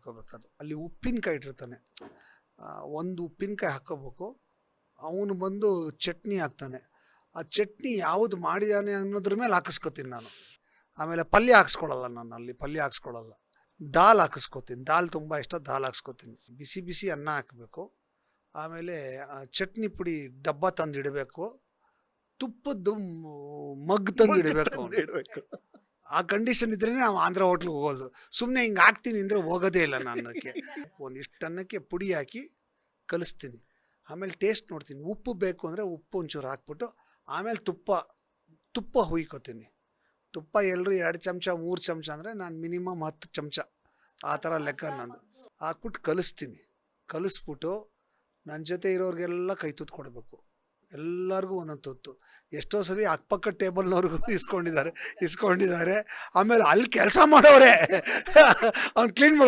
ಹಾಕೋಬೇಕದು. ಅಲ್ಲಿ ಉಪ್ಪಿನಕಾಯಿ ಇಟ್ಟಿರ್ತಾನೆ, ಒಂದು ಉಪ್ಪಿನಕಾಯಿ ಹಾಕೋಬೇಕು. ಅವನು ಬಂದು ಚಟ್ನಿ ಹಾಕ್ತಾನೆ. ಆ ಚಟ್ನಿ ಯಾವುದು ಮಾಡಿದಾನೆ ಅನ್ನೋದ್ರ ಮೇಲೆ ಹಾಕಿಸ್ಕೊತೀನಿ ನಾನು. ಆಮೇಲೆ ಪಲ್ಯ ಹಾಕ್ಸ್ಕೊಳ್ಳಲ್ಲ, ನಾನು ಅಲ್ಲಿ ಪಲ್ಯ ಹಾಕ್ಸ್ಕೊಳ್ಳಲ್ಲ. ದಾಲ್ ಹಾಕಿಸ್ಕೊತೀನಿ, ದಾಲ್ ತುಂಬ ಇಷ್ಟ, ದಾಲ್ ಹಾಕ್ಸ್ಕೊತೀನಿ. ಬಿಸಿ ಬಿಸಿ ಅನ್ನ ಹಾಕಬೇಕು. ಆಮೇಲೆ ಚಟ್ನಿ ಪುಡಿ ಡಬ್ಬ ತಂದು ಇಡಬೇಕು. ತುಪ್ಪದ್ದು ಮಗ್ ತಂದು ಇಡಬೇಕು. ಆ ಕಂಡೀಷನ್ ಇದ್ರೇ ನಾವು ಆಂಧ್ರ ಹೋಟ್ಲಿಗೆ ಹೋಗೋದು. ಸುಮ್ಮನೆ ಹಿಂಗೆ ಹಾಕ್ತೀನಿ ಅಂದರೆ ಹೋಗೋದೇ ಇಲ್ಲ ನಾನು. ಅನ್ನಕ್ಕೆ ಒಂದಿಷ್ಟು ಅನ್ನಕ್ಕೆ ಪುಡಿ ಹಾಕಿ ಕಲಿಸ್ತೀನಿ. ಆಮೇಲೆ ಟೇಸ್ಟ್ ನೋಡ್ತೀನಿ, ಉಪ್ಪು ಬೇಕು ಅಂದರೆ ಉಪ್ಪು ಒಂಚೂರು ಹಾಕ್ಬಿಟ್ಟು ಆಮೇಲೆ ತುಪ್ಪ ಹುಯ್ಕೋತೀನಿ. ತುಪ್ಪ ಎಲ್ಲರೂ 2 ಚಮಚ 3 ಚಮಚ ಅಂದರೆ ನಾನು ಮಿನಿಮಮ್ 10 ಚಮಚ ಆ ಥರ ಲೆಕ್ಕ ನಂದು ಹಾಕ್ಬಿಟ್ಟು ಕಲಿಸ್ತೀನಿ. ಕಲಿಸ್ಬಿಟ್ಟು ನನ್ನ ಜೊತೆ ಇರೋರಿಗೆಲ್ಲ ಕೈ ತುತ್ತು ಕೊಡಬೇಕು. ಎಲ್ಲರಿಗೂ ಒಂದೊಂದು ತುತ್ತು. ಎಷ್ಟೋ ಸರಿ ಅಕ್ಕಪಕ್ಕ ಟೇಬಲ್ನವ್ರಿಗೂ ಇಸ್ಕೊಂಡಿದ್ದಾರೆ. ಆಮೇಲೆ ಅಲ್ಲಿ ಕೆಲಸ ಮಾಡೋರೆ ಅವ್ನು ಕ್ಲೀನ್ ಮಾಡಿ